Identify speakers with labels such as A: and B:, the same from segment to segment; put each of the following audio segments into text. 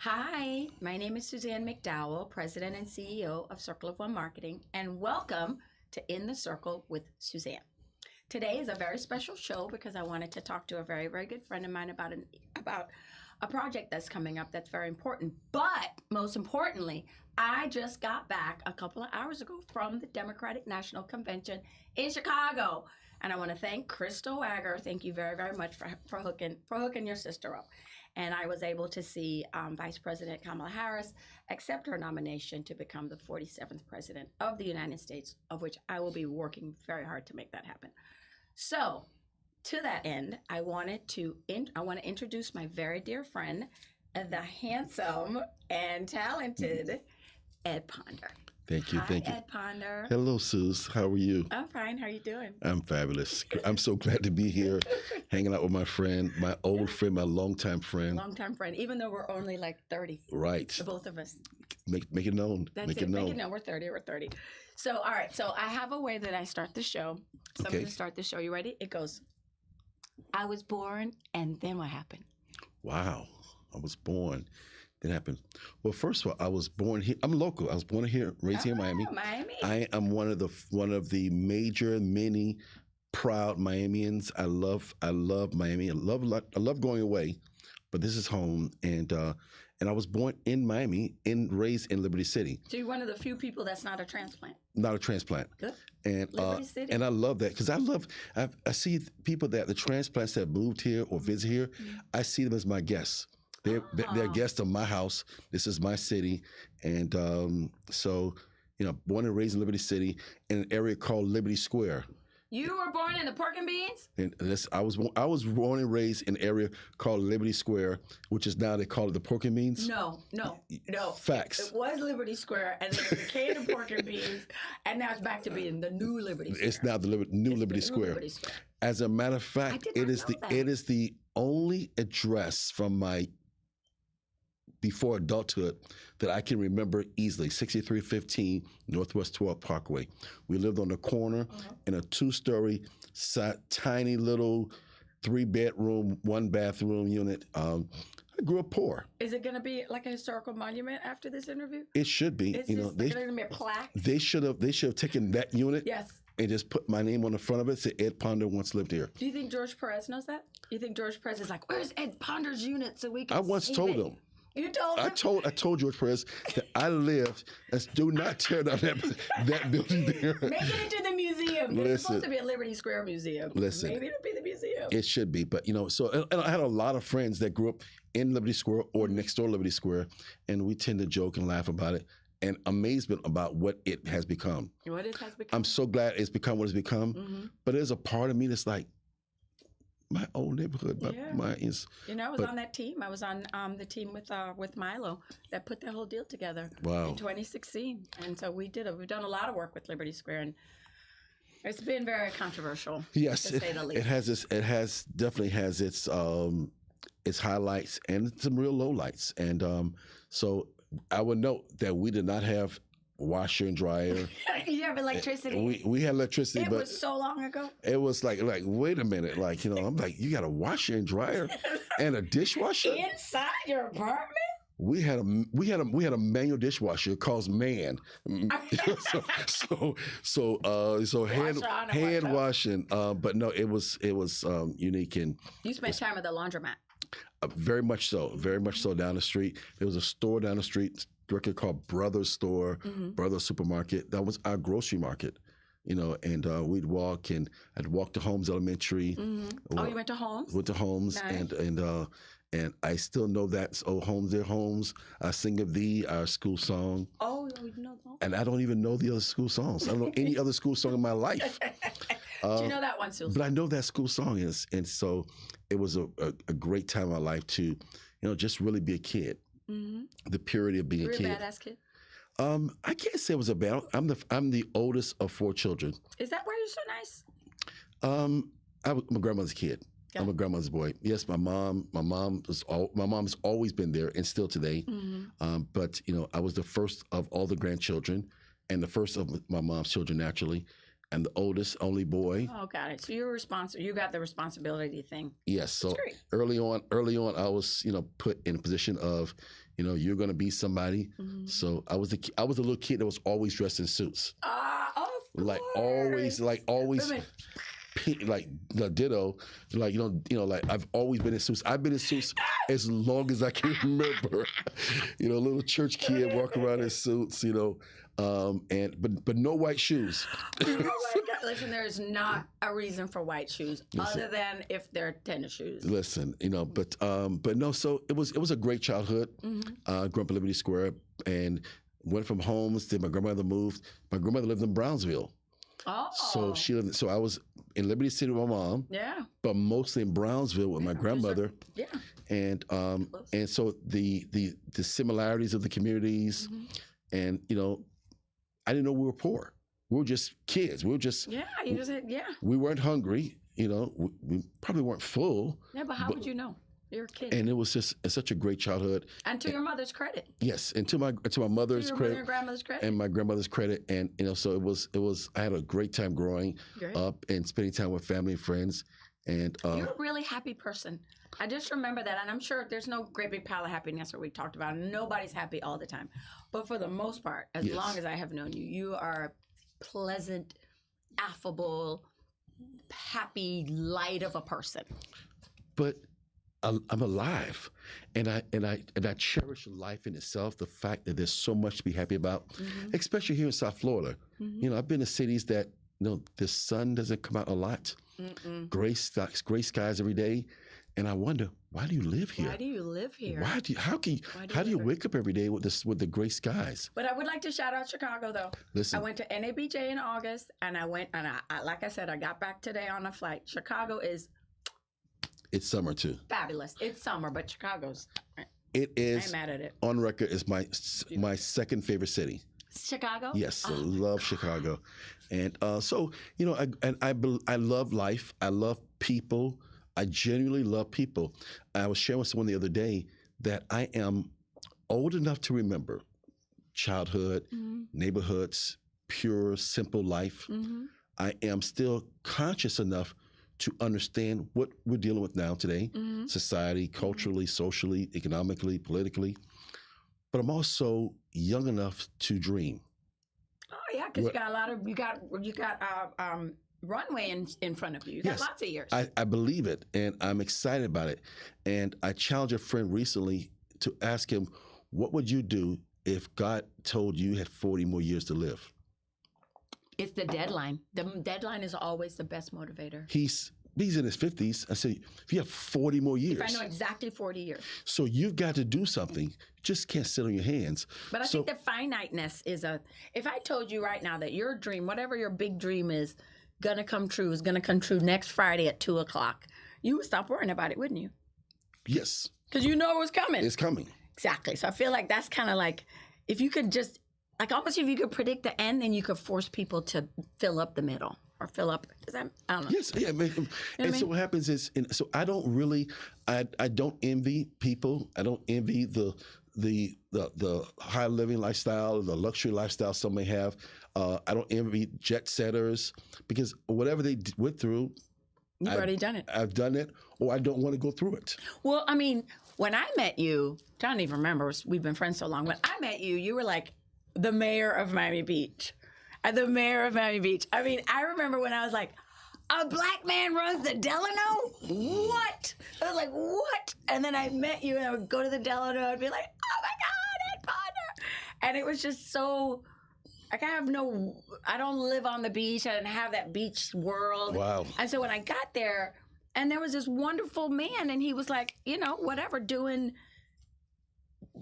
A: Hi, my name is Suzan McDowell, President and CEO of Circle of One Marketing, and welcome to In the Circle with Suzanne. Today is a very special show because I wanted to talk to a very, very good friend of mine about a project that's coming up that's very important. But most importantly, I just got back a couple of hours ago from the Democratic National Convention in Chicago. And I want to thank Crystal Wagger. Thank you very, very much for hooking your sister up. And I was able to see Vice President Kamala Harris accept her nomination to become the 47th President of the United States, of which I will be working very hard to make that happen. So, to that end, I want to introduce my very dear friend, the handsome and talented Ed Ponder.
B: Thank you.
A: Hi,
B: thank you.
A: Ed Ponder.
B: Hello, Suze. How are you?
A: I'm fine. How are you doing?
B: I'm fabulous. I'm so glad to be here, hanging out with my friend, my old friend, my longtime friend.
A: Longtime friend, even though we're only like 30.
B: Right.
A: The both of us.
B: Make it known.
A: That's
B: make
A: it.
B: it known.
A: Make it known. We're 30. We're 30. So, all right. So I have a way that I start the show. So I'm going to start the show. You ready? It goes, I was born, and then what happened?
B: Wow. I was born. That happened. Well, first of all, I was born here. I'm local. I was born here, raised here in Miami.
A: Miami.
B: I am one of the major, many proud Miamians. I love Miami. I love going away, but this is home. And I was born in Miami and raised in Liberty City.
A: So you're one of the few people that's not a transplant.
B: Not a transplant.
A: Good.
B: And
A: Liberty City.
B: And I love that because I see people that the transplants that moved here or visit here. Mm-hmm. I see them as my guests. They're guests of my house. This is my city, and so born and raised in Liberty City in an area called Liberty Square.
A: You were born in the pork and beans?
B: And I was born and raised in an area called Liberty Square, which is now they call it the pork and beans.
A: No.
B: Facts.
A: It was Liberty Square, and then it became the pork and beans, and now it's back to being the new Liberty Square.
B: It's now the new Liberty Square.
A: Liberty Square.
B: As a matter of fact, it is the only address from my before adulthood that I can remember easily, 6315 Northwest 12 Parkway. We lived on the corner in a 2-story, tiny little 3-bedroom, 1-bathroom unit. I grew up poor.
A: Is it going to be like a historical monument after this interview?
B: It should be.
A: Is there going to be a plaque?
B: They should have taken that unit.
A: Yes.
B: And just put my name on the front of it. Say Ed Ponder once lived here.
A: Do you think George Perez knows that? You think George Perez is like, where's Ed Ponder's unit so we can?
B: I once told him.
A: You told him?
B: I told George Perez that I lived. Do not tear down that building there.
A: Make it into the museum. It's supposed to be a Liberty Square museum.
B: Listen,
A: maybe it'll be the museum.
B: It should be, but so and I had a lot of friends that grew up in Liberty Square or next door Liberty Square, and we tend to joke and laugh about it. And amazement about what it has become.
A: What it has become.
B: I'm so glad it's become what it's become. Mm-hmm. But there's a part of me that's like, my old neighborhood. I was
A: on that team. I was on the team with Milo that put the whole deal together.
B: Wow.
A: In 2016, and so we've done a lot of work with Liberty Square, and it's been very controversial.
B: Yes,
A: to say the least.
B: It definitely has its highlights and some real lowlights, and so I would note that we did not have washer and dryer.
A: You have electricity?
B: We had electricity, but
A: it was so long ago.
B: It was like wait a minute, I'm like, you got a washer and dryer and a dishwasher
A: inside your apartment?
B: We had a manual dishwasher called Man. so hand washing. But no, it was unique. And
A: you spent time at the laundromat.
B: Very much so down the street. There was a store down the street, directly called Brothers Store, Brothers Supermarket. That was our grocery market, and we'd walk, and I'd walk to Holmes Elementary.
A: Mm-hmm. You went to Holmes?
B: Went to Holmes, nice. And I still know that, oh, Holmes, dear Holmes, I sing of thee, our school song.
A: Oh, you know that?
B: And I don't even know the other school songs. I don't know any other school song in my life.
A: Do you know that one, Susan?
B: But I know that school song is, and so it was a great time in my life to, just really be a kid. Mm-hmm. The purity of being a kid.
A: You were a badass kid?
B: I can't say it was a bad. I'm the oldest of 4 children.
A: Is that why you're so nice?
B: I'm a grandmother's kid. Okay. I'm a grandmother's boy. Yes, my mom's always been there and still today. Mm-hmm. But I was the first of all the grandchildren and the first of my mom's children naturally. I'm the oldest, only boy.
A: Oh, got it. So you're responsible. You got the responsibility thing.
B: Yes. So early on, I was, put in a position of, you're going to be somebody. Mm-hmm. So I was a little kid that was always dressed in suits. Like always, like the ditto, like like I've always been in suits. I've been in suits as long as I can remember. Little church kid walking around in suits. But no white shoes.
A: Listen, there's not a reason for white shoes other than if they're tennis shoes.
B: Listen, but no. So it was a great childhood. Mm-hmm. Grew up in Liberty Square and went from homes. Then my grandmother moved. My grandmother lived in Brownsville. Oh. So I was in Liberty City with my mom. Yeah. But mostly in Brownsville with my grandmother. Yeah. And so the similarities of the communities, mm-hmm. and I didn't know we were poor. We were just kids. We were just We weren't hungry. We probably weren't full.
A: Yeah, but how would you know? You're a kid.
B: And it was just such a great childhood.
A: And to your mother's credit.
B: Yes, and to my mother's credit.
A: To your grandmother's credit.
B: And my grandmother's credit. And so it was. I had a great time growing up and spending time with family and friends. And
A: you're a really happy person. I just remember that, and I'm sure there's no great big pile of happiness that we talked about. Nobody's happy all the time, but for the most part, as long as I have known you, you are a pleasant, affable, happy light of a person.
B: But I'm alive, and I cherish life in itself. The fact that there's so much to be happy about, mm-hmm. especially here in South Florida. Mm-hmm. I've been to cities that the sun doesn't come out a lot, gray skies every day, and I wonder, why do you live here?
A: Why do you live here?
B: How do you wake up every day with the gray skies?
A: But I would like to shout out Chicago though.
B: Listen,
A: I went to NABJ in August, and I like I said, I got back today on a flight. Chicago is.
B: It's summer too.
A: Fabulous. It's summer, but Chicago's.
B: It is.
A: I'm mad at it.
B: On record, is my second favorite city.
A: Chicago.
B: Yes, I love Chicago, and so I love life. I love people. I genuinely love people. I was sharing with someone the other day that I am old enough to remember childhood, mm-hmm. neighborhoods, pure, simple life. Mm-hmm. I am still conscious enough to understand what we're dealing with now today, mm-hmm. society, culturally, socially, economically, politically. But I'm also young enough to dream.
A: Oh yeah, because you got runway in front of you. You got lots of years.
B: I believe it, and I'm excited about it. And I challenged a friend recently to ask him, what would you do if God told you had 40 more years to live?
A: It's the deadline. The deadline is always the best motivator.
B: He's in his 50s. I say, if you have 40 more years.
A: If I know exactly 40 years.
B: So you've got to do something. You just can't sit on your hands.
A: But I think the finiteness is if I told you right now that your dream, whatever your big dream is going to come true next Friday at 2:00, you would stop worrying about it, wouldn't you?
B: Yes.
A: Because you know it was coming.
B: It's coming.
A: Exactly. So I feel like that's kind of like, if you could just, like almost if you could predict the end, then you could force people to fill up the middle or fill up. I don't know.
B: Yes, yeah. So what happens is, so I don't really, I don't envy people. I don't envy the high living lifestyle, the luxury lifestyle some may have. I don't envy jet setters because whatever they went through,
A: you've already done it.
B: I've done it, or I don't want to go through it.
A: Well, I mean, when I met you, I don't even remember. We've been friends so long. When I met you, you were like the mayor of Miami Beach. The mayor of Miami Beach. I mean, I remember when I was like, a black man runs the Delano? What? I was like, what? And then I met you, and I would go to the Delano and be like, oh my God, Ed Potter. And it was just so, like, I don't live on the beach. I didn't have that beach world.
B: Wow.
A: And so when I got there, and there was this wonderful man, and he was like, whatever, doing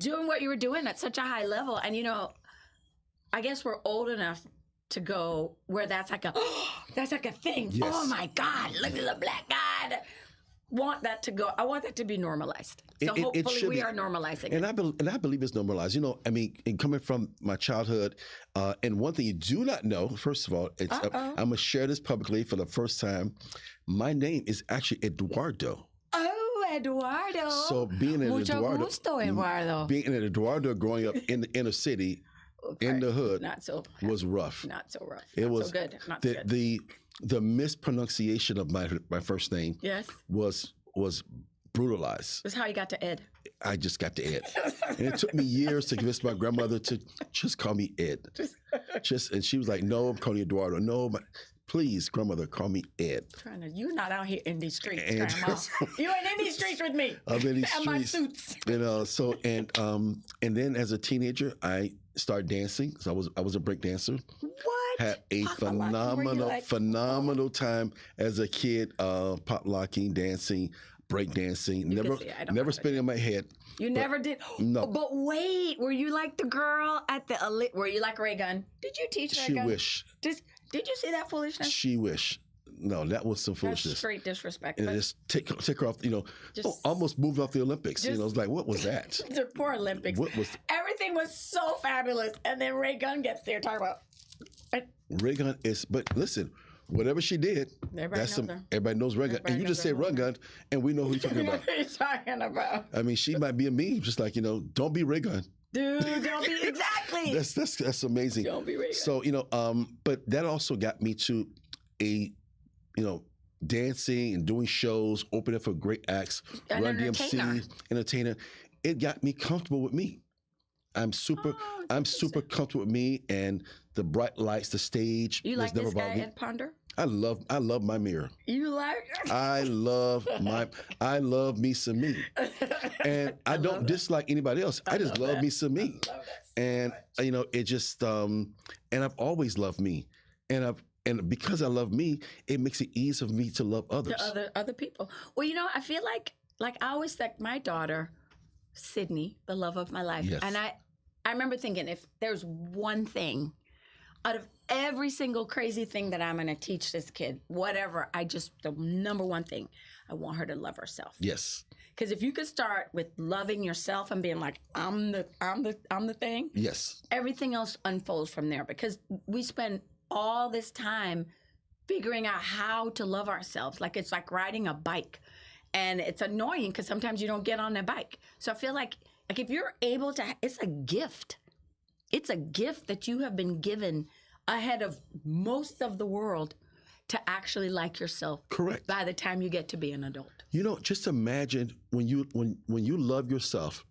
A: what you were doing at such a high level. And, I guess we're old enough to go where that's like a thing. Yes. Oh my God, look at the black guy. Want that to go. I want that to be normalized. So hopefully we are normalizing it.
B: And I believe it's normalized. And coming from my childhood, and one thing you do not know, first of all, I'm going to share this publicly for the first time. My name is actually Eduardo.
A: Oh, Eduardo.
B: So being an
A: Mucho gusto, Eduardo.
B: Being an Eduardo growing up in the inner city, in the hood
A: not so
B: was rough.
A: Not so rough.
B: It
A: not
B: was
A: so good. Not
B: the,
A: so good.
B: the mispronunciation of my first name.
A: Yes.
B: Was brutalized.
A: That's how you got to Ed.
B: I just got to Ed, and it took me years to convince my grandmother to just call me Ed. And she was like, "No, I'm calling you Eduardo. No, please, grandmother, call me Ed."
A: You're not out here in these streets, Grandma. You ain't in these streets with me.
B: I'm in these streets.
A: My suits.
B: So and then as a teenager, I started dancing. So I was a break dancer.
A: What?
B: Had a phenomenal time as a kid, pop locking, dancing, break dancing. Never spinning on my head.
A: You never did?
B: No.
A: But wait, were you like the girl at the were you like Ray Gun? Did you teach Ray Gun?
B: She wish.
A: Did you see that foolishness?
B: She wish. No, that was some foolishness.
A: That's straight disrespect.
B: And just take her off, almost moved off the Olympics. It's like, what was that?
A: The poor Olympics. Everything was so fabulous. And then Ray Gun gets there talking about.
B: Ray Gun but listen, whatever she did, everybody knows Ray Gun. And you just say Ray Gun, and we know who you're talking about.
A: Who are you talking about?
B: I mean, she might be a meme, just like, don't be Ray Gun.
A: Dude, don't be exactly.
B: That's amazing.
A: Don't be Ray Gun.
B: So, but that also got me to dancing and doing shows, opening for great acts, Run DMC, entertainer. It got me comfortable with me. I'm super comfortable with me, and the bright lights, the stage.
A: You like this guy, Ed Ponder?
B: I love my mirror.
A: You like?
B: I love me some me, and I don't dislike anybody else. I just love me some me, and it just and I've always loved me, and because I love me, it makes it easy for me to love others.
A: To other people. Well, I feel like I always think my daughter, Sydney, the love of my life,
B: yes.
A: And I remember thinking, if there's one thing out of every single crazy thing that I'm going to teach this kid, whatever, the number one thing, I want her to love herself.
B: Yes.
A: Because if you could start with loving yourself and being like, I'm the thing.
B: Yes.
A: Everything else unfolds from there, because we spend all this time figuring out how to love ourselves. Like it's like riding a bike, and it's annoying because sometimes you don't get on the bike. So I feel like if you're able to, it's a gift. It's a gift that you have been given ahead of most of the world to actually like yourself.
B: Correct.
A: By the time you get to be an adult.
B: Just imagine when you love yourself,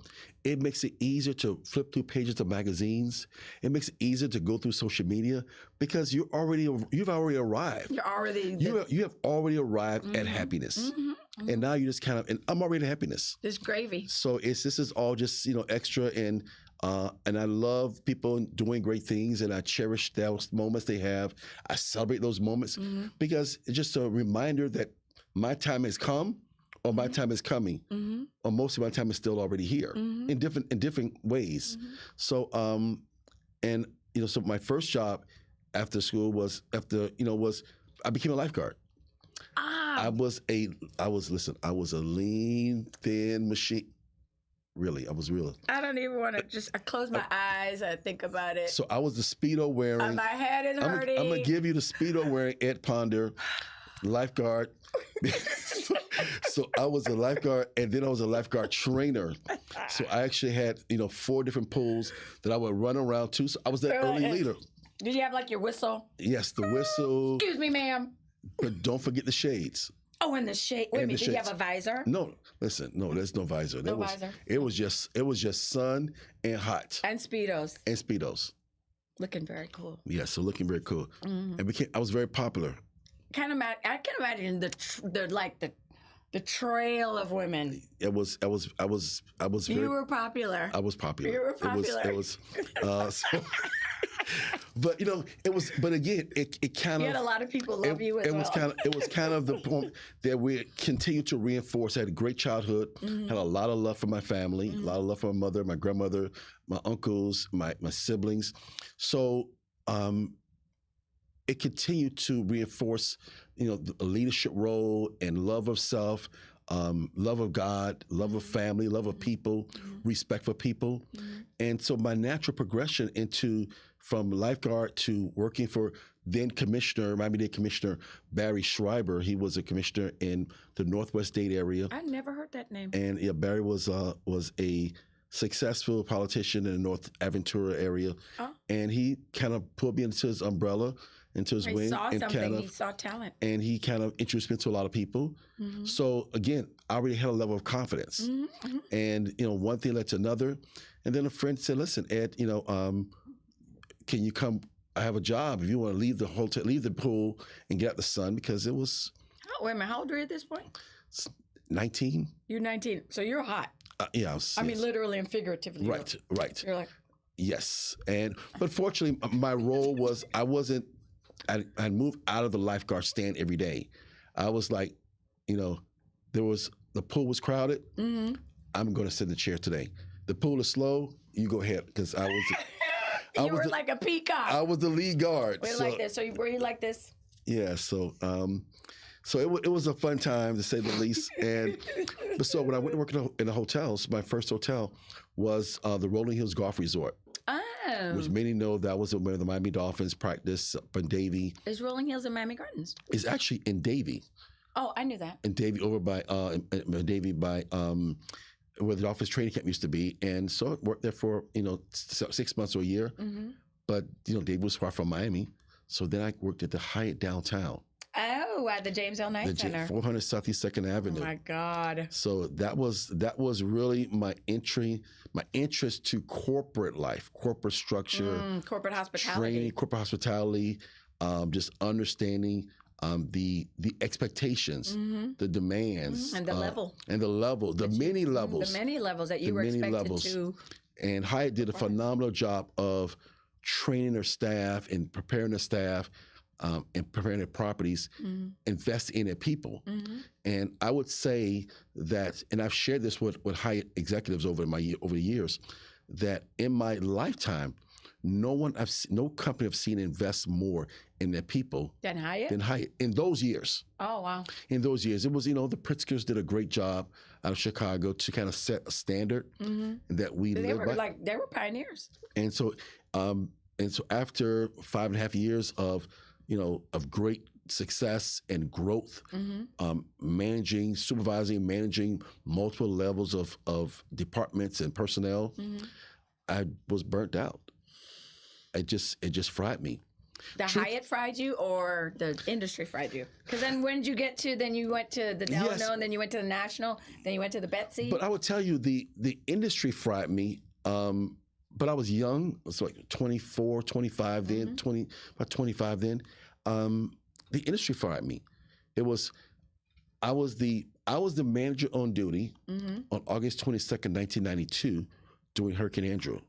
B: it makes it easier to flip through pages of magazines. It makes it easier to go through social media because you've already arrived. You have already arrived at happiness. Mm-hmm, mm-hmm. And now you just and I'm already at happiness.
A: It's gravy.
B: So this is all just, extra, and I love people doing great things, and I cherish those moments they have. I celebrate those moments because it's just a reminder that my time has come, or my time is coming, or most of my time is still already here in different ways. So so my first job after school was I became a lifeguard. I was a lean, thin machine. Really, I was real.
A: I don't even want to I close my eyes. I think about it.
B: So I was the Speedo wearing.
A: My head is hurting.
B: I'm going to give you the Speedo wearing Ed Ponder, lifeguard. So I was a lifeguard, and then I was a lifeguard trainer. So I actually had, 4 different pools that I would run around to. So I was that early leader.
A: Did you have your whistle?
B: Yes, the whistle.
A: Excuse me, ma'am.
B: But don't forget the shades.
A: Oh, and the shade. Wait a minute, did you have a visor?
B: No, listen, there's no visor.
A: Visor.
B: It was just sun and hot.
A: And Speedos.
B: Looking very cool. Yeah, so looking very cool. Mm-hmm. And I was very popular.
A: I can imagine the trail of women.
B: I was very.
A: You were popular.
B: I was popular.
A: You were popular.
B: It was but it was. But again, it kind of.
A: You had a lot of people love you as well.
B: It was kind of the point that we continued to reinforce. I had a great childhood. Had a lot of love for my family. A lot of love for my mother, my grandmother, my uncles, my siblings. So it continued to reinforce, the leadership role and love of self, love of God, love of family, love of people, respect for people. And so my natural progression from lifeguard to working for then Miami-Dade Commissioner Barry Schreiber. He was a commissioner in the Northwest Dade area.
A: I never heard that name.
B: And Barry was a successful politician in the North Aventura area, and he kind of pulled me into his umbrella, into his wing,
A: saw
B: and
A: something. He saw talent,
B: and he kind of introduced me to a lot of people. So again, I already had a level of confidence, and one thing led to another, and then a friend said, "Listen, Ed, can you come? I have a job if you want to leave the hotel, leave the pool, and get out the sun," because it was.
A: Oh, wait a minute, how old were you at this point?
B: 19.
A: You're 19, so you're hot.
B: Yeah,
A: I mean, literally and figuratively.
B: Right.
A: You're like,
B: yes, but fortunately, my role was I moved out of the lifeguard stand every day. I was like, the pool was crowded. I'm going to sit in the chair today. The pool is slow. You go ahead, because I was.
A: You were like a peacock.
B: I was the lead guard.
A: Like this. So were you like this?
B: Yeah. So it was a fun time, to say the least. But so when I went to work in the hotels, my first hotel was the Rolling Hills Golf Resort.
A: Oh.
B: Which many know that was where the Miami Dolphins practice up in Davie.
A: Is Rolling Hills in Miami Gardens?
B: It's actually in Davie.
A: Oh, I knew that.
B: In Davie, over by Davie by where the Dolphins training camp used to be, and so I worked there for 6 months or a year. But Davie was far from Miami, so then I worked at the Hyatt downtown.
A: Oh, at the James L. Knight Center.
B: 400 Southeast 2nd Avenue.
A: Oh my God.
B: So that was really my interest to corporate life, corporate structure,
A: corporate hospitality,
B: training, corporate hospitality, just understanding the expectations, the demands,
A: and the level,
B: the many levels
A: that you were expected to.
B: And Hyatt did a phenomenal job of training their staff and preparing their staff. And preparing their properties, invest in their people. And I would say that, and I've shared this with Hyatt executives over the years, that in my lifetime, no company I've seen invest more in their people
A: than Hyatt
B: in those years.
A: Oh, wow.
B: In those years. It was, the Pritzkers did a great job out of Chicago to kind of set a standard that we live by.
A: They were pioneers.
B: And so after 5.5 years of great success and growth, managing multiple levels of departments and personnel, I was burnt out. It just fried me.
A: Hyatt fried you, or the industry fried you? Because then when did you get to? Then you went to the Delano, and then you went to the National, then you went to the Betsy.
B: But I would tell you, the industry fried me. But I was young. I was like 24, 25 then, about 25 then. The industry fired me. I was the manager on duty on August 22nd, 1992, during Hurricane Andrew.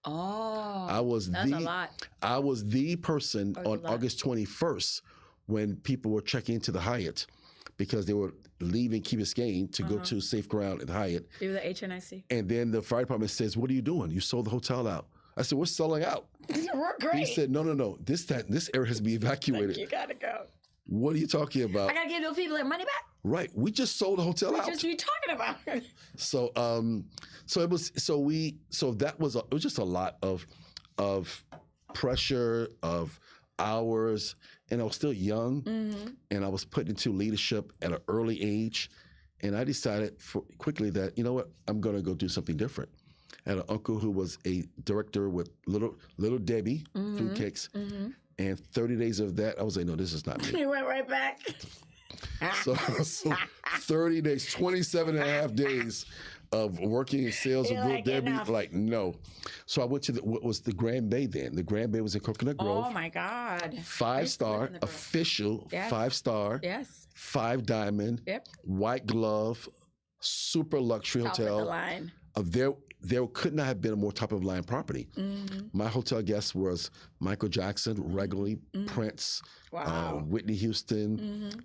A: Oh,
B: that's a lot. I was the person on August 21st when people were checking into the Hyatt because they were leaving Key Biscayne to go to safe ground at the Hyatt.
A: You were the HNIC.
B: And then the fire department says, "What are you doing? You sold the hotel out." I said, "We're selling out."
A: We're great.
B: He said, No. This area has to be evacuated.
A: Like, you gotta go.
B: What are you talking about?
A: I gotta give those people their money back.
B: Right. We just sold the hotel out.
A: What are you talking about?
B: So it was just a lot of pressure, of hours, and I was still young, and I was put into leadership at an early age, and I decided quickly that, you know what, I'm gonna go do something different. I had an uncle who was a director with Little Debbie food cakes, and 30 days of that, I was like, no, this is not me.
A: You went right back.
B: So 30 days, 27 and a half days of working in sales with Little Debbie, like, no. So I went to what was the Grand Bay then. The Grand Bay was in Coconut Grove.
A: Oh, my God.
B: 5-star, official, 5-star, 5 diamond, white glove, super luxury hotel.
A: Top of the line.
B: There could not have been a more top-of-the-line property. My hotel guest was Michael Jackson, regularly, Prince, Whitney Houston,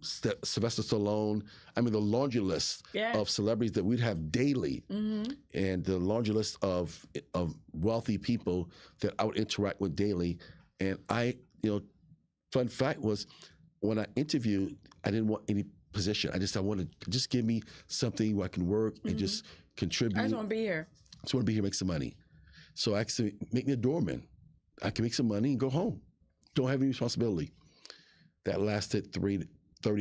B: Sylvester Stallone. I mean, the laundry list of celebrities that we'd have daily, and the laundry list of wealthy people that I would interact with daily. And fun fact was, when I interviewed, I didn't want any position. I wanted to just give me something where I can work and just contribute.
A: I just want to be here.
B: I just want to be here, make some money. So I actually make me a doorman. I can make some money and go home. Don't have any responsibility. That lasted 30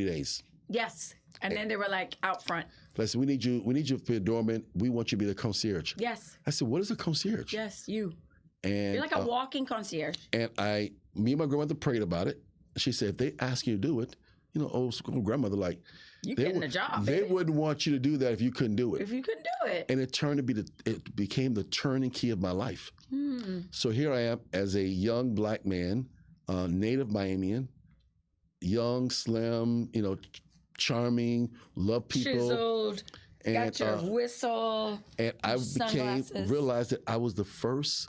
B: days.
A: Yes. And then they were like out front.
B: I said, we need you to be a doorman. We want you to be the concierge.
A: Yes.
B: I said, what is a concierge?
A: Yes, you.
B: And
A: you're like a walking concierge.
B: And me and my grandmother prayed about it. She said, if they ask you to do it, old school grandmother, like,
A: you getting a job.
B: They wouldn't want you to do that if you couldn't do it.
A: If you couldn't do it.
B: And it became the turning key of my life. So here I am as a young black man, native Miamian, young, slim, charming, love people.
A: Chiseled, and, got your whistle.
B: And I realized that I was the first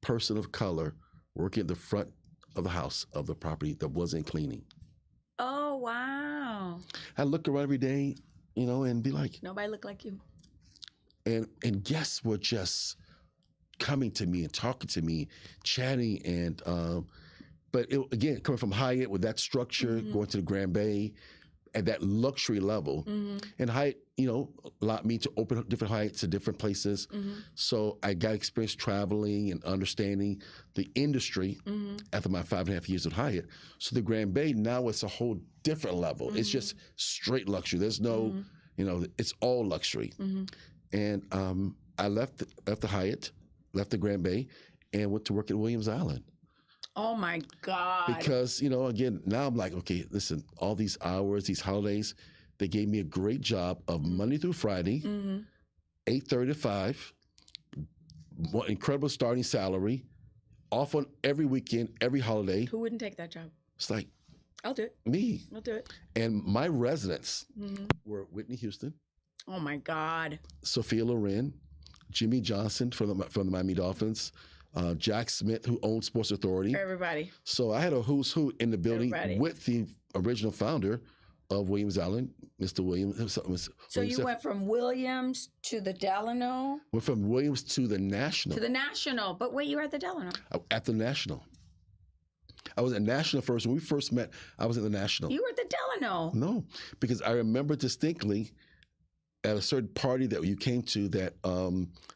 B: person of color working at the front of the house of the property that wasn't cleaning.
A: Oh, wow.
B: I look around every day, and be like,
A: nobody look like you.
B: And guests were just coming to me and talking to me, chatting, and but again, coming from Hyatt with that structure, going to the Grand Bay at that luxury level, and Hyatt, allowed me to open up different Hyatts at different places. So I got experience traveling and understanding the industry after my 5.5 years at Hyatt. So the Grand Bay, now it's a whole different level. It's just straight luxury. There's no, it's all luxury. And I left the Hyatt, left the Grand Bay, and went to work at Williams Island.
A: Oh my God.
B: Because, again, now I'm like, okay, listen, all these hours, these holidays, they gave me a great job of Monday through Friday, 8:30 to 5, incredible starting salary, off on every weekend, every holiday.
A: Who wouldn't take that job?
B: It's like,
A: I'll do it.
B: Me.
A: I'll do it.
B: And my residents were Whitney Houston.
A: Oh my God.
B: Sophia Loren, Jimmy Johnson from the Miami Dolphins, Jack Smith, who owns Sports Authority.
A: Everybody.
B: So I had a who's who in the building with the original founder of Williams Island, Mr. Williams.
A: So you went from Williams to the Delano?
B: Went from Williams to the National.
A: To the National. But wait, you were at the Delano?
B: At the National. I was at National first. When we first met, I was at the National.
A: You were at the Delano?
B: No, because I remember distinctly at a certain party that you came to that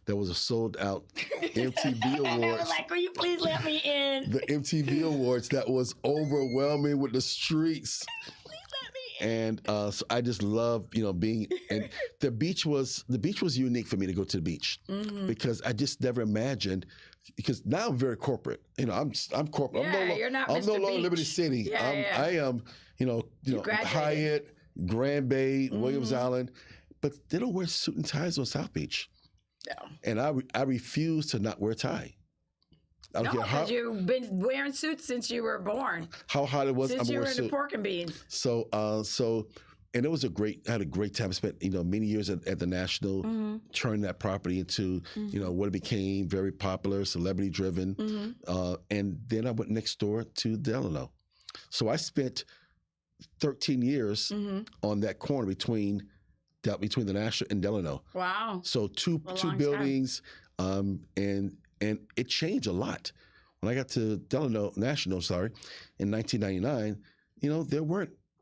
B: there was a sold out MTV Awards.
A: I was like, will you please let me in?
B: The MTV Awards that was overwhelming with the streets.
A: Please let me in.
B: And so I just love, being, and the beach was unique for me to go to the beach because I just never imagined, because now I'm very corporate. I'm corporate.
A: Yeah, you're not Mr.
B: I'm no longer
A: Beach.
B: Liberty City. I am, Hyatt, Grand Bay, Williams Island. But they don't wear suit and ties on South Beach. No. And I refuse to not wear a tie. I don't care
A: because you've been wearing suits since you were born.
B: How hot it was,
A: since you were in the pork and beans.
B: So, and it was I had a great time. I spent, many years at the National, turning that property into, what it became, very popular, celebrity driven. And then I went next door to Delano. So I spent 13 years on that corner between the National and Delano. Wow. So two buildings, and it changed a lot. When I got to National, in 1999,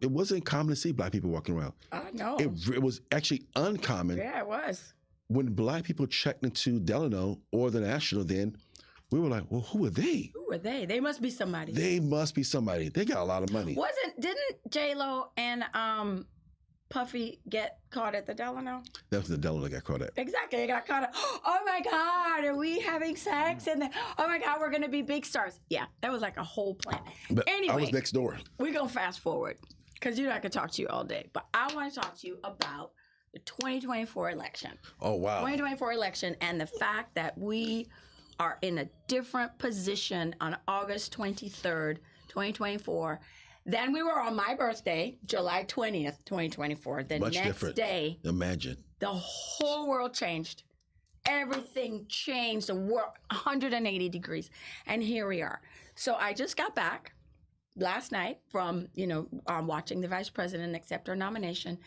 B: it wasn't common to see Black people walking around.
A: No.
B: It was actually uncommon.
A: Yeah, it was.
B: When Black people checked into Delano or the National then, we were like, well, who are they?
A: Who are they? They must be somebody.
B: They must be somebody. They got a lot of money.
A: Didn't J-Lo and Puffy get caught at the Delano?
B: That was the Delano that got caught at.
A: Exactly. They got caught at, oh my God, are we having sex? And then, oh my God, we're going to be big stars. Yeah, that was like a whole plan.
B: But
A: anyway,
B: I was next door.
A: We're going to fast forward because I could talk to you all day. But I want to talk to you about the 2024 election.
B: Oh, wow.
A: 2024 election and the fact that we are in a different position on August 23rd, 2024, than we were on my birthday, July 20th, 2024. The
B: Much
A: next
B: different.
A: day,
B: imagine,
A: the whole world changed. Everything changed. The world 180 degrees, and here we are. So I just got back last night from watching the vice president accept her nomination,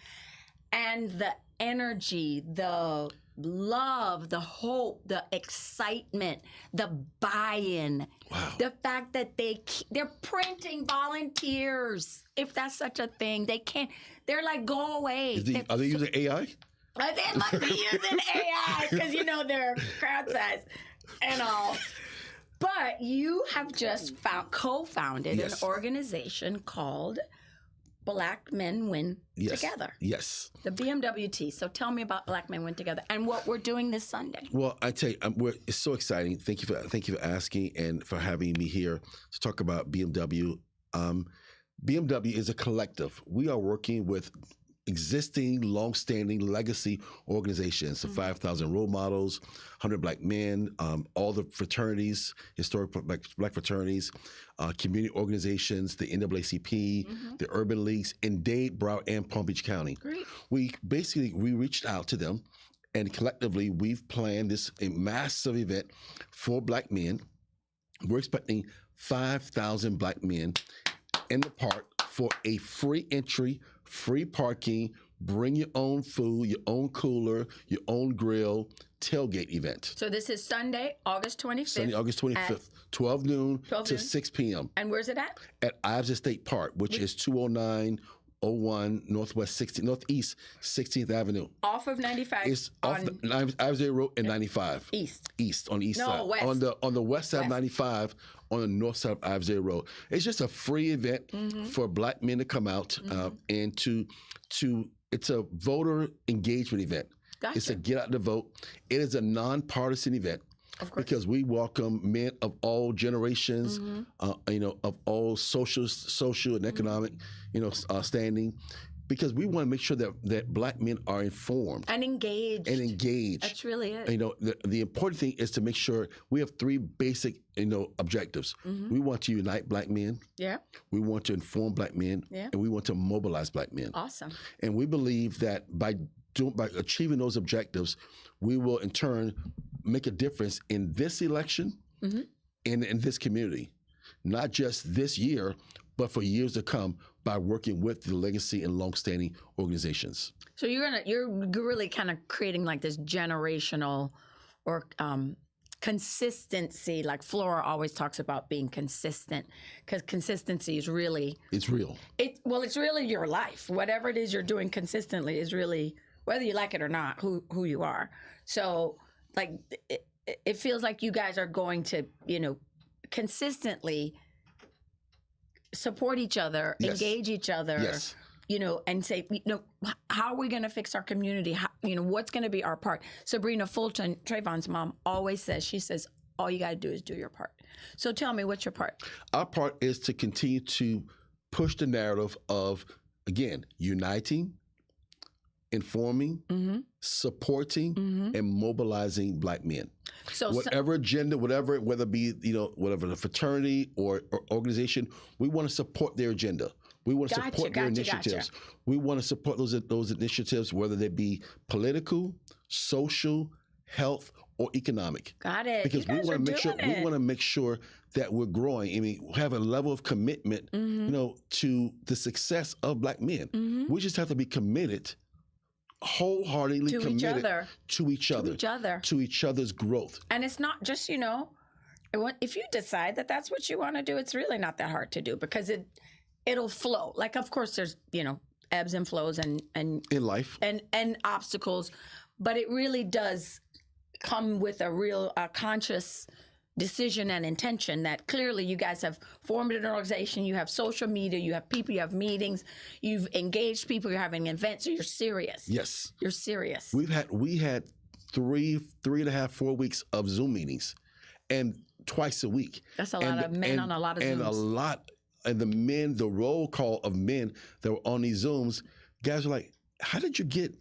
A: and the energy, the love, the hope, the excitement, the buy-in,
B: wow.
A: The fact that they're printing volunteers, if that's such a thing. They're like, go away.
B: Are they using AI?
A: They must be using AI because they're crowd size and all. But you have just co-founded an organization called Black Men Win Together.
B: Yes.
A: The BMWT. So tell me about Black Men Win Together and what we're doing this Sunday.
B: Well, I tell you, it's so exciting. Thank you for asking and for having me here to talk about BMW. BMW is a collective. We are working with existing, long-standing legacy organizations, the 5,000 role models, 100 Black Men, all the fraternities, historic black fraternities, community organizations, the NAACP, the Urban Leagues in Dade, Broward, and Palm Beach County.
A: Great.
B: We reached out to them, and collectively we've planned a massive event for Black men. We're expecting 5,000 Black men in the park for a free entry, free parking, bring your own food, your own cooler, your own grill, tailgate event.
A: So this is Sunday, August 25th.
B: Sunday, August 25th, 12 noon to 6 p.m.
A: And where's it at?
B: At Ives Estate Park, which is 20901 Northeast 16th Avenue.
A: Off of 95.
B: It's off the Ives Road and 95. East on the east side.
A: West.
B: On the west side of 95, on the north side of Ives Road. It's just a free event for Black men to come out and to it's a voter engagement event.
A: Gotcha.
B: It's a get out to vote. It is a nonpartisan event.
A: Of course.
B: Because we welcome men of all generations, of all social and economic, standing, because we want to make sure that Black men are informed
A: and engaged. That's really it.
B: The important thing is to make sure we have three basic, objectives. We want to unite Black men.
A: Yeah.
B: We want to inform Black men.
A: Yeah.
B: And we want to mobilize Black men.
A: Awesome.
B: And we believe that by achieving those objectives, we will in turn make a difference in this election and in this community, not just this year, but for years to come by working with the legacy and longstanding organizations.
A: So you're really kind of creating like this generational or consistency, like Flora always talks about being consistent, because consistency is really...
B: It's real.
A: It's really your life. Whatever it is you're doing consistently is really, whether you like it or not, who you are. So like it feels like you guys are going to, consistently support each other, engage each other, and say, how are we going to fix our community? How, what's going to be our part? Sabrina Fulton, Trayvon's mom, always says, she says, all you got to do is do your part. So tell me, what's your part? Our
B: part is to continue to push the narrative of, again, uniting, informing, supporting, and mobilizing Black men. So whatever agenda, whether it be, whatever the fraternity or organization, we want to support their agenda. We want to support their initiatives. We want to support those initiatives, whether they be political, social, health, or economic.
A: Got it.
B: Because we want to make sure that we're growing. I mean, we have a level of commitment, to the success of Black men. We just have to be committed, wholeheartedly committed to each other's growth.
A: And it's not just, if you decide that that's what you want to do, it's really not that hard to do, because it'll flow. Like, of course, there's, ebbs and flows and in
B: life
A: and obstacles, but it really does come with a real conscious decision and intention that clearly you guys have formed an organization, you have social media, you have people, you have meetings, you've engaged people, you're having events, so you're serious.
B: Yes.
A: You're serious.
B: We had 3.5, 4 weeks of Zoom meetings, and twice a week.
A: That's a lot of men on a lot of Zooms.
B: And the roll call of men that were on these Zooms, guys were like, how did you get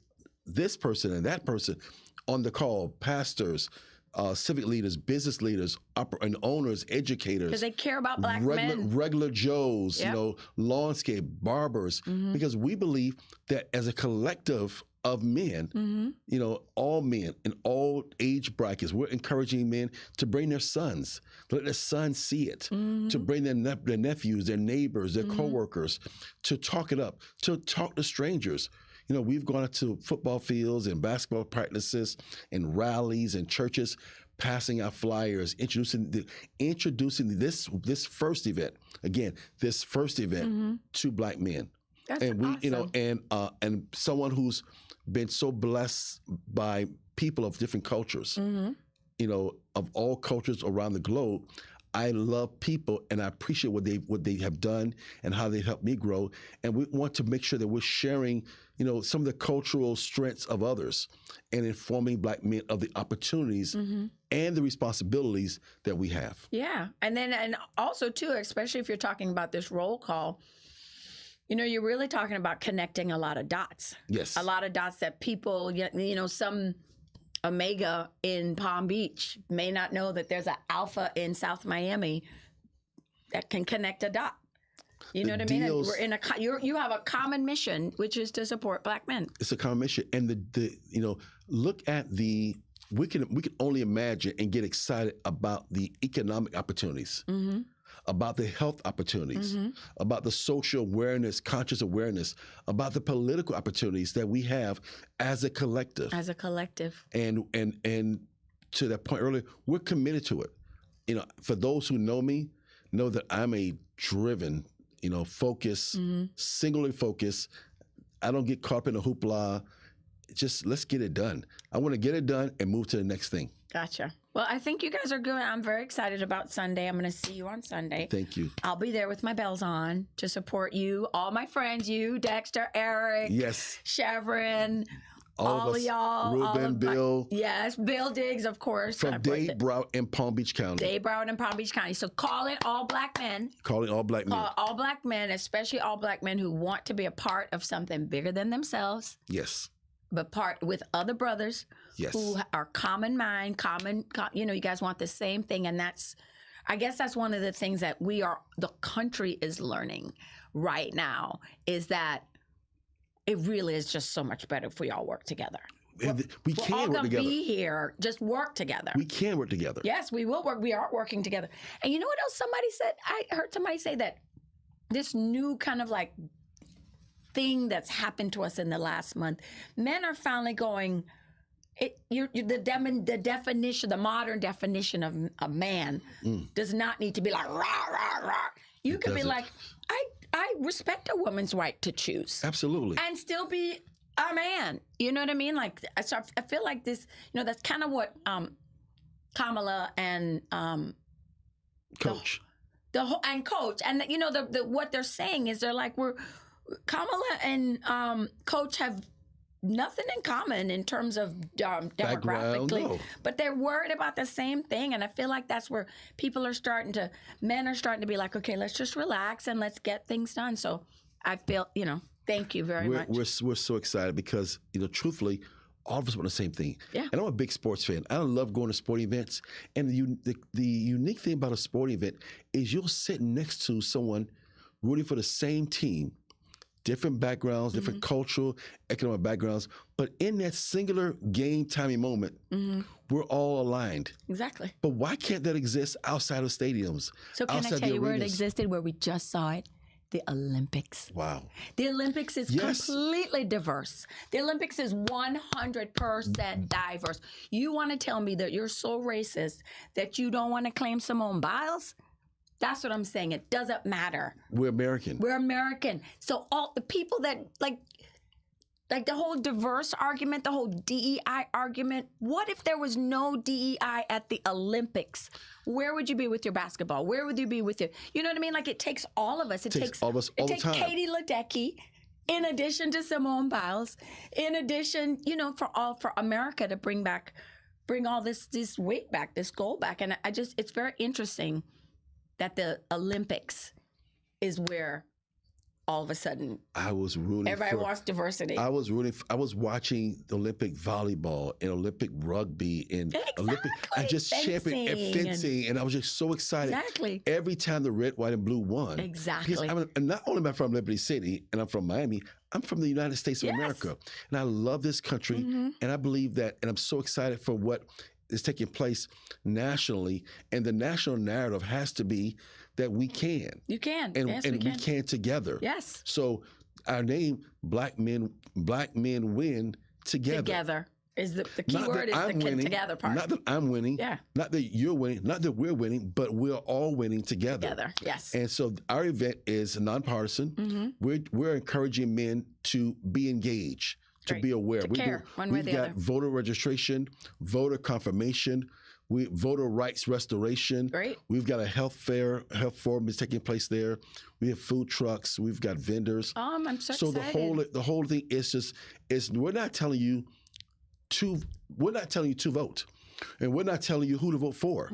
B: this person and that person on the call? Pastors, civic leaders, business leaders, and owners, educators.
A: Because they care about Black men.
B: Regular Joes, landscape, barbers. Because we believe that as a collective of men, all men in all age brackets, we're encouraging men to bring their sons, let their sons see it, to bring their nephews, their neighbors, their coworkers, to talk it up, to talk to strangers. We've gone to football fields and basketball practices and rallies and churches, passing out flyers, introducing this first event to Black men.
A: That's
B: and we,
A: awesome.
B: And someone who's been so blessed by people of different cultures, of all cultures around the globe. I love people, and I appreciate what they have done and how they helped me grow. And we want to make sure that we're sharing, some of the cultural strengths of others, and informing Black men of the opportunities and the responsibilities that we have.
A: Yeah, and also too, especially if you're talking about this roll call, you're really talking about connecting a lot of dots.
B: Yes,
A: a lot of dots that people, some Omega in Palm Beach may not know that there's an Alpha in South Miami that can connect a dot. You know what I mean? And we're in you have a common mission, which is to support Black men.
B: It's a common mission, and look at we can only imagine and get excited about the economic opportunities, about the health opportunities, about the social awareness, conscious awareness, about the political opportunities that we have as a collective.
A: As a collective.
B: And to that point earlier, we're committed to it. For those who know me, know that I'm a driven, focused, singularly focused. I don't get caught up in a hoopla. Just let's get it done. I want to get it done and move to the next thing.
A: Gotcha. Well, I think you guys are good. I'm very excited about Sunday. I'm going to see you on Sunday.
B: Thank you.
A: I'll be there with my bells on to support you, all my friends, you, Dexter, Eric,
B: yes,
A: Chevron, all of y'all.
B: Ruben, Bill.
A: Yes, Bill Diggs, of course.
B: From Dade, Broward, and Palm Beach County.
A: Dade, Broward, and Palm Beach County. So call it all Black men.
B: Calling all Black men.
A: All Black men, especially all Black men who want to be a part of something bigger than themselves.
B: Yes.
A: But part with other brothers who are common mind, you guys want the same thing. And I guess that's one of the things that the country is learning right now, is that it really is just so much better if we all work together.
B: We can work together.
A: Be here, just work together.
B: We can work together.
A: Yes, we will work. We are working together. And you know what else somebody said? I heard somebody say that this new kind of like thing that's happened to us in the last month, men are finally going, the definition, the modern definition of a man does not need to be like, rah, rah, rah. You can be like, I respect a woman's right to choose.
B: Absolutely.
A: And still be a man. You know what I mean? Like, so I feel like this, that's kind of what Kamala and
B: Coach.
A: And Coach. And, what they're saying is they're like, Kamala and Coach have nothing in common in terms of demographically, but they're worried about the same thing. And I feel like that's where men are starting to be like, okay, let's just relax and let's get things done. So I feel, thank you very much.
B: We're so excited because, truthfully, all of us want the same thing.
A: Yeah.
B: And I'm a big sports fan. I love going to sporting events. And the unique thing about a sporting event is you'll sit next to someone rooting for the same team, different backgrounds, different cultural, economic backgrounds. But in that singular game timing moment, we're all aligned.
A: Exactly.
B: But why can't that exist outside of stadiums?
A: So can I tell you where it existed, where we just saw it? The Olympics.
B: Wow.
A: The Olympics is completely diverse. The Olympics is 100% diverse. You want to tell me that you're so racist that you don't want to claim Simone Biles? That's what I'm saying. It doesn't matter.
B: We're American.
A: We're American. So all the people that like the whole diverse argument, the whole DEI argument, what if there was no DEI at the Olympics? Where would you be with your basketball? Where would you be with you know what I mean? Like, it takes all of us. It takes
B: all of us all the time.
A: Katie Ledecky, in addition to Simone Biles, in addition, for America to bring all this weight back, this gold back. And it's very interesting that the Olympics is where all of a sudden everybody wants diversity.
B: I was watching Olympic volleyball and Olympic rugby and Olympic, I just championed and fencing, and I was just so excited.
A: Exactly.
B: Every time the red, white, and blue won.
A: Exactly.
B: Because not only am I from Liberty City and I'm from Miami, I'm from the United States of America. And I love this country, and I believe that, and I'm so excited for what is taking place nationally, and the national narrative has to be that we can.
A: You can.
B: And,
A: yes,
B: we can together.
A: Yes.
B: So our name, Black men win together.
A: Together is the key word, is the together part.
B: Not that I'm winning.
A: Yeah.
B: Not that you're winning. Not that we're winning, but we're all winning together.
A: Together, yes.
B: And so our event is nonpartisan. We're encouraging men to be engaged, to be aware.
A: To care, one way or the other.
B: We've got voter registration, voter confirmation. We voter rights restoration.
A: Great.
B: We've got a health forum is taking place there. We have food trucks. We've got vendors.
A: I'm so
B: excited. The whole thing is we're not telling you to vote, and we're not telling you who to vote for.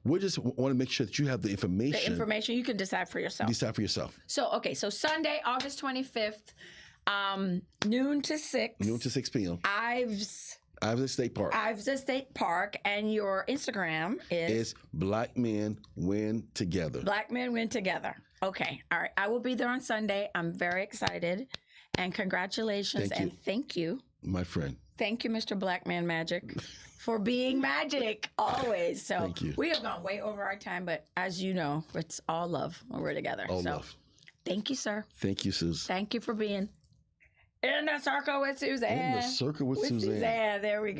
B: We just want to make sure that you have the information.
A: The information you can decide for yourself. So Sunday, August 25th, noon to 6.
B: Noon to 6 p.m.
A: Ives
B: State
A: Park, and your Instagram is
B: Black Men Win Together.
A: Black Men Win Together. Okay, all right. I will be there on Sunday. I'm very excited, and congratulations and thank you,
B: my friend.
A: Thank you, Mr. Black Man Magic, for being magic always. So
B: thank you.
A: We have gone way over our time, but as you know, it's all love when we're together.
B: All love.
A: Thank you, sir.
B: Thank you, Susan.
A: Thank you for being in the circle with Suzan.
B: In the circle with Suzan.
A: There we go.